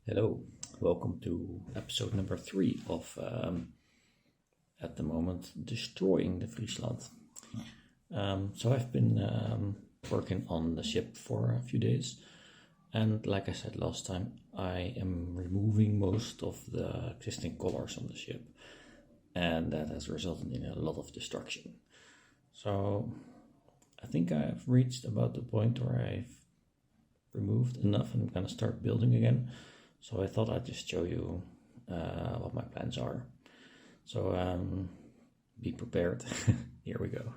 Hello, welcome to episode number 3 of, at the moment, Destroying the Friesland. So I've been working on the ship for a few days, and like I said last time, I am removing most of the existing colors on the ship, and that has resulted in a lot of destruction. So I think I've reached about the point where I've removed enough and I'm gonna start building again. So I thought I'd just show you what my plans are. So be prepared. Here we go.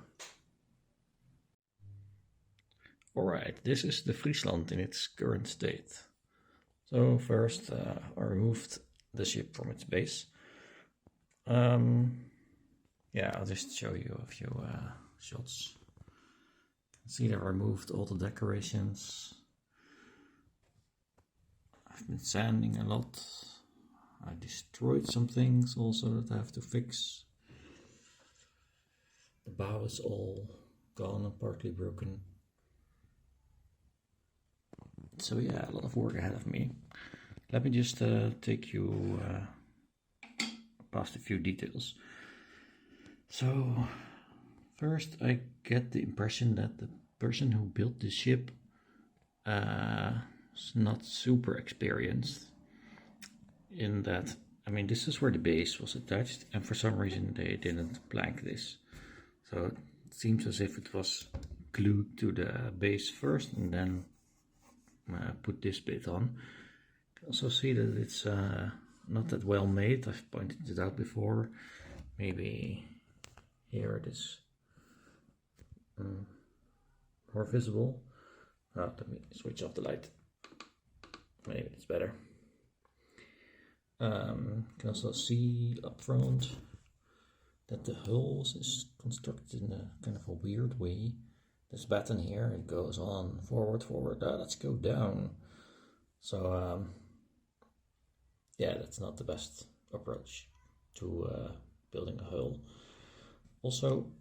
Alright, this is the Friesland in its current state. So first I removed the ship from its base. Yeah, I'll just show you a few shots. You can see that I removed all the decorations. I've been sanding a lot. I destroyed some things also that I have to fix. The bow is all gone and partly broken. So yeah, a lot of work ahead of me. Let me just take you past a few details. So first I get the impression that the person who built the ship not super experienced in that. I mean, this is where the base was attached, and for some reason they didn't plank this. So it seems as if it was glued to the base first and then put this bit on. You can also see that it's not that well made. I've pointed it out before. Maybe here it is more visible. Let me switch off the light. Maybe it's better. You can also see up front that the hull is constructed in a kind of a weird way. This batten here, it goes on forward. Let's go down. So yeah, that's not the best approach to building a hull. Also,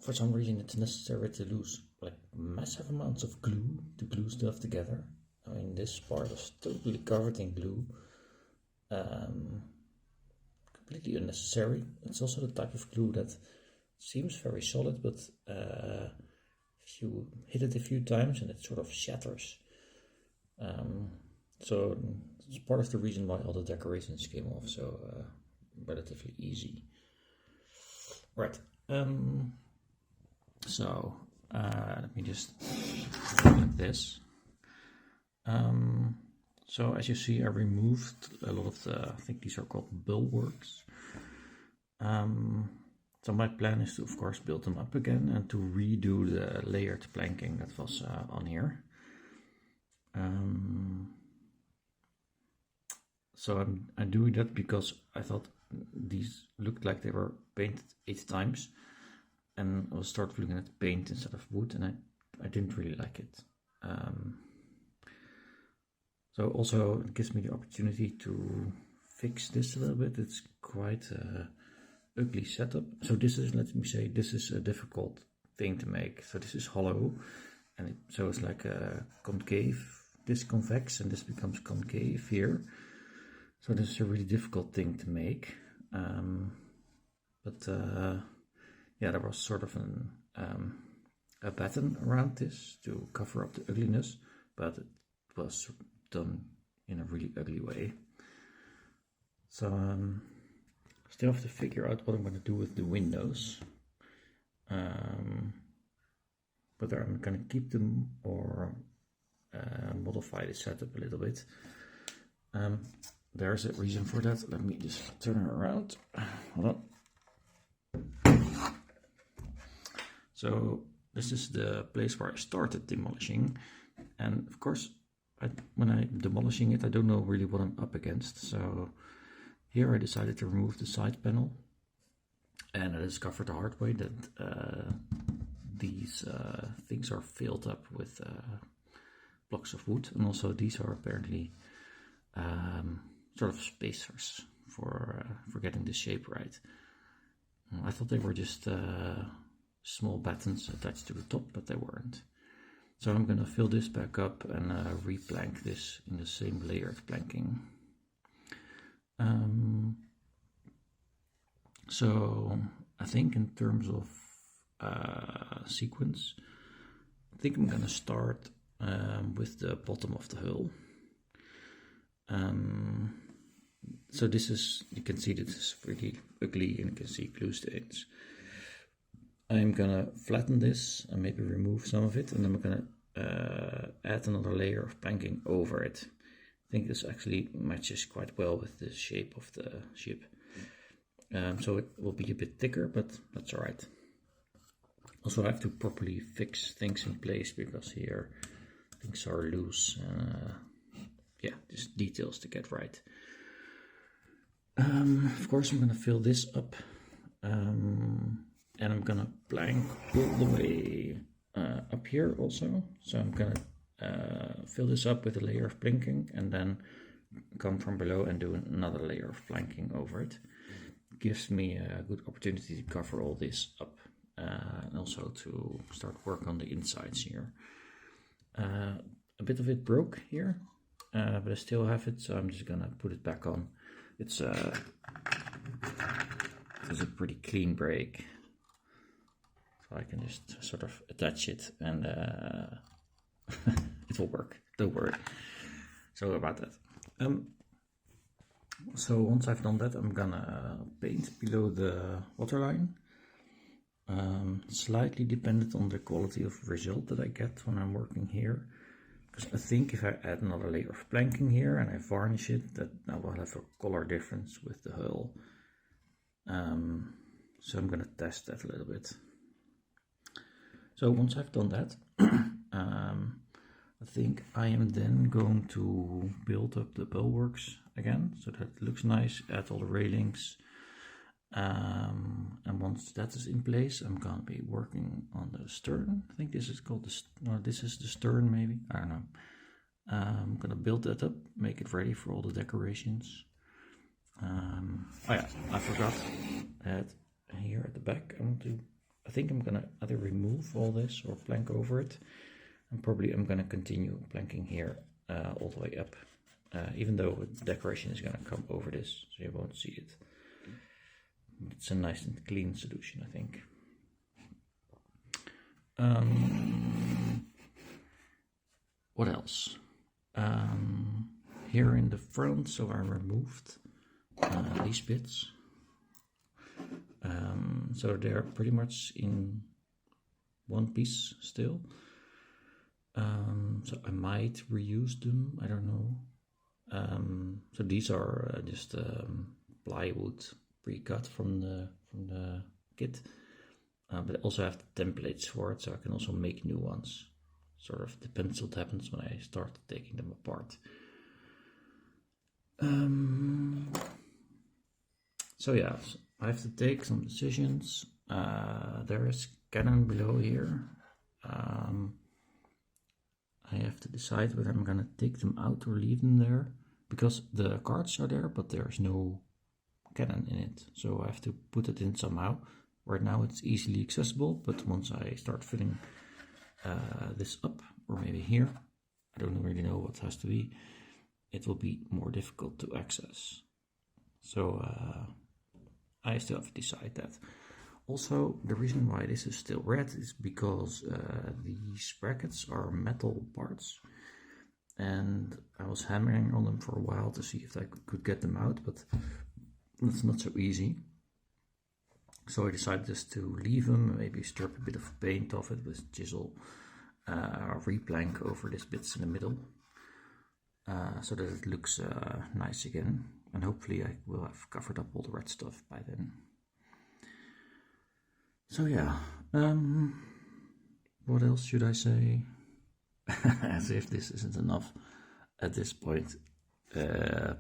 for some reason, it's necessary to use like massive amounts of glue to glue stuff together. I mean, this part is totally covered in glue. Completely unnecessary. It's also the type of glue that seems very solid, but if you hit it a few times and it sort of shatters. So it's part of the reason why all the decorations came off so relatively easy. Right. So let me just do it like this. So as you see, I removed a lot of the, I think these are called bulwarks. So my plan is to, of course, build them up again and to redo the layered planking that was on here. So I'm doing that because I thought these looked like they were painted 8 times, and I was start looking at paint instead of wood, and I didn't really like it. So also it gives me the opportunity to fix this a little bit. It's quite an ugly setup. So this is, let me say, this is a difficult thing to make. So this is hollow, and so it's like a concave, this convex, and this becomes concave here. So this is a really difficult thing to make. Yeah, there was sort of a pattern around this to cover up the ugliness, but it was done in a really ugly way. So still have to figure out what I'm going to do with the windows, whether I'm going to keep them or modify the setup a little bit. There's a reason for that. Let me just turn it around. Hold on. So this is the place where I started demolishing, and of course when I'm demolishing it, I don't know really what I'm up against. So here I decided to remove the side panel, and I discovered the hard way that these things are filled up with blocks of wood, and also these are apparently sort of spacers for getting the shape right. I thought they were just small battens attached to the top, but they weren't. So I'm gonna fill this back up and replank this in the same layered planking. So I think in terms of sequence, I think I'm gonna start with the bottom of the hull. So this is, you can see this is really ugly and you can see glue stains. I'm gonna flatten this and maybe remove some of it, and then I'm gonna add another layer of planking over it. I think this actually matches quite well with the shape of the ship. So it will be a bit thicker, but that's alright. Also, I have to properly fix things in place because here things are loose. Yeah, just details to get right. Of course, I'm gonna fill this up, and I'm gonna plank all the way up here also. So I'm gonna fill this up with a layer of planking and then come from below and do another layer of planking over it. Gives me a good opportunity to cover all this up and also to start work on the insides here. A bit of it broke here, but I still have it, so I'm just gonna put it back on. It's a pretty clean break, so I can just sort of attach it and it will work, don't worry. So about that. So once I've done that, I'm gonna paint below the waterline. Slightly dependent on the quality of result that I get when I'm working here. Because I think if I add another layer of planking here and I varnish it, that I will have a color difference with the hull. So I'm gonna test that a little bit. So once I've done that, I think I am then going to build up the bulwarks again, so that it looks nice, add all the railings. And once that is in place, I'm gonna be working on the stern. I think this is called this is the stern, maybe, I don't know. I'm gonna build that up, make it ready for all the decorations. Oh yeah, I forgot that here at the back I think I'm gonna either remove all this or plank over it, and probably I'm gonna continue planking here all the way up, even though the decoration is gonna come over this, so you won't see it. It's a nice and clean solution, I think. What else? Here in the front, so I removed these bits. So they're pretty much in one piece still. So I might reuse them, I don't know. So these are just plywood pre-cut from the kit, but I also have the templates for it, so I can also make new ones. Sort of depends what happens when I start taking them apart. So yeah, I have to take some decisions. There is cannon below here. I have to decide whether I'm gonna take them out or leave them there, because the cards are there, but there's no cannon in it, so I have to put it in somehow. Right now it's easily accessible, but once I start filling this up, or maybe here, I don't really know what has to be, it will be more difficult to access. So I still have to decide that. Also, the reason why this is still red is because these brackets are metal parts, and I was hammering on them for a while to see if I could get them out, but it's not so easy. So I decided just to leave them, maybe strip a bit of paint off it with chisel, replank over these bits in the middle, so that it looks nice again, and hopefully I will have covered up all the red stuff by then. So yeah, what else should I say? As if this isn't enough at this point.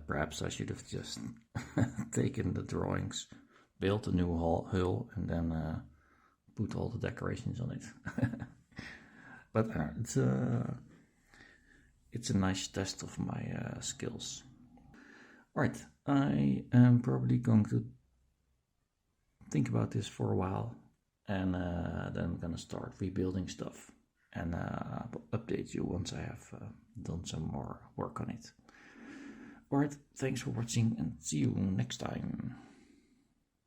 Perhaps I should have just taken the drawings, built a new hull, and then put all the decorations on it. But it's a nice test of my skills. Right, I am probably going to think about this for a while, and then I'm gonna start rebuilding stuff and update you once I have done some more work on it. Alright, thanks for watching and see you next time.